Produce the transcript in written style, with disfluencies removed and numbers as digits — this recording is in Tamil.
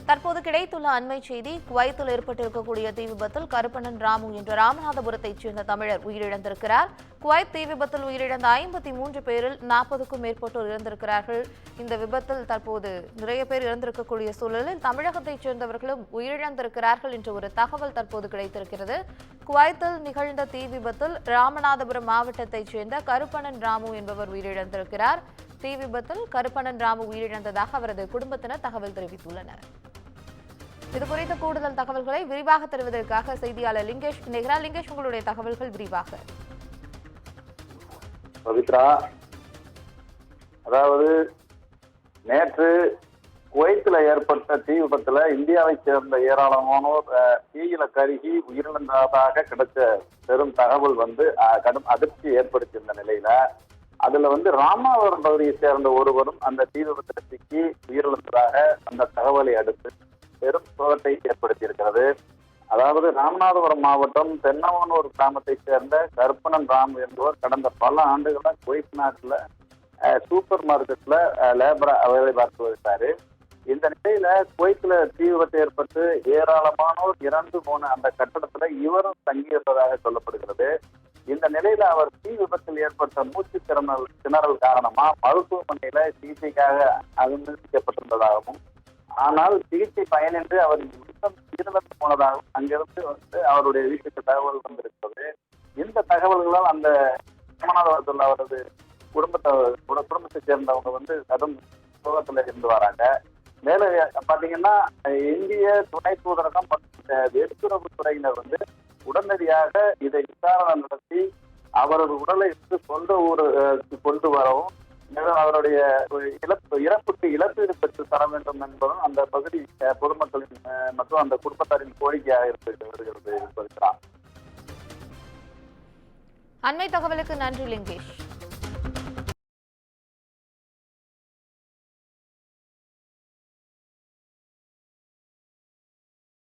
தற்போது கிடைத்துள்ள அண்மை செய்தி, குவைத்தில் ஏற்பட்டிருக்கக்கூடிய தீ விபத்தில் கருப்பண்ணன் ராமு என்ற ராமநாதபுரத்தைச் சேர்ந்த தமிழர் உயிரிழந்திருக்கிறார். குவைத் தீ விபத்தில் உயிரிழந்த 53 பேரில் 40க்கும் மேற்பட்டோர் இறந்திருக்கிறார்கள். இந்த விபத்தில் தற்போது நிறைய பேர் இறந்திருக்கக்கூடிய சூழலில் தமிழகத்தைச் சேர்ந்தவர்களும் உயிரிழந்திருக்கிறார்கள் என்ற ஒரு தகவல் தற்போது கிடைத்திருக்கிறது. குவைத்தில் நிகழ்ந்த தீ விபத்தில் ராமநாதபுரம் மாவட்டத்தைச் சேர்ந்த கருப்பண்ணன் ராமு என்பவர் உயிரிழந்திருக்கிறார். தீ விபத்தில் கருப்பண்ணன் ராமு உயிரிழந்ததாக அவரது குடும்பத்தினர் தகவல் தெரிவித்துள்ளனர். இதுகுறித்த கூடுதல் தகவல்களை விரிவாக தருவதற்காக செய்தியாளர் லிங்கேஷ் இணைகிறார். லிங்கேஷ், உங்களுடைய தகவல்கள் விரிவாக. பவித்ரா, அதாவது நேற்று குவைத்தில் ஏற்பட்ட தீ விபத்துல இந்தியாவை சேர்ந்த ஏராளமானோர் தீயில கருகி உயிரிழந்ததாக கிடைச்ச பெரும் தகவல் கடும் அதிர்ச்சி ஏற்படுத்தியிருந்த நிலையில அதுல ராமநாதபுரம் பகுதியை சேர்ந்த ஒருவரும் அந்த தீ விபத்தில் சிக்கி உயிரிழந்ததாக அந்த தகவலை அடுத்து பெரும் சோகத்தை ஏற்படுத்தியிருக்கிறது. அதாவது ராமநாதபுரம் மாவட்டம் தென்னவனூர் கிராமத்தை சேர்ந்த கருப்பண்ணன் ராம் என்பவர் கடந்த பல ஆண்டுகளா குவைத் நாட்டுல சூப்பர் மார்க்கெட்ல லேபரா வேலை பார்த்து வருகிறாரு. இந்த நிலையில குவைத்துல தீ விபத்து ஏற்பட்டு ஏராளமானோர் இறந்து போன அந்த கட்டடத்துல இவரும் தங்கியிருப்பதாக சொல்லப்படுகிறது. இந்த நிலையில அவர் தீ விபத்தில் ஏற்பட்ட மூச்சு திணறல் காரணமா மருத்துவமனையில சிகிச்சைக்காக அனுமதிக்கப்பட்டிருந்ததாகவும், ஆனால் சிகிச்சை பயனின்றி அவர் இறந்து போனதாகவும் அங்கிருந்து அவருடைய வீட்டுக்கு தகவல் வந்திருக்கிறது. இந்த தகவல்களால் அந்த ராமநாதபுரத்தில் அவரது குடும்பத்தை சேர்ந்தவங்க கடும் சோகத்துல இருந்து வராங்க. மேலும் பாத்தீங்கன்னா இந்திய துணை தூதரகம் மற்றும் வெளியுறவுத்துறையினர் உடனடியாக இதை விசாரணை நடத்தி அவரது உடலை சொந்த ஊருக்கு கொண்டு வரவும், மேலும் அவருடைய இறப்புக்கு இழப்பீடு பெற்று தர வேண்டும் என்பதும் அந்த பகுதி பொதுமக்களின் மற்றும் அந்த குடும்பத்தாரின் கோரிக்கையாக இருந்து வருகிறது. அண்மை தகவலுக்கு நன்றி லிங்கேஷ்.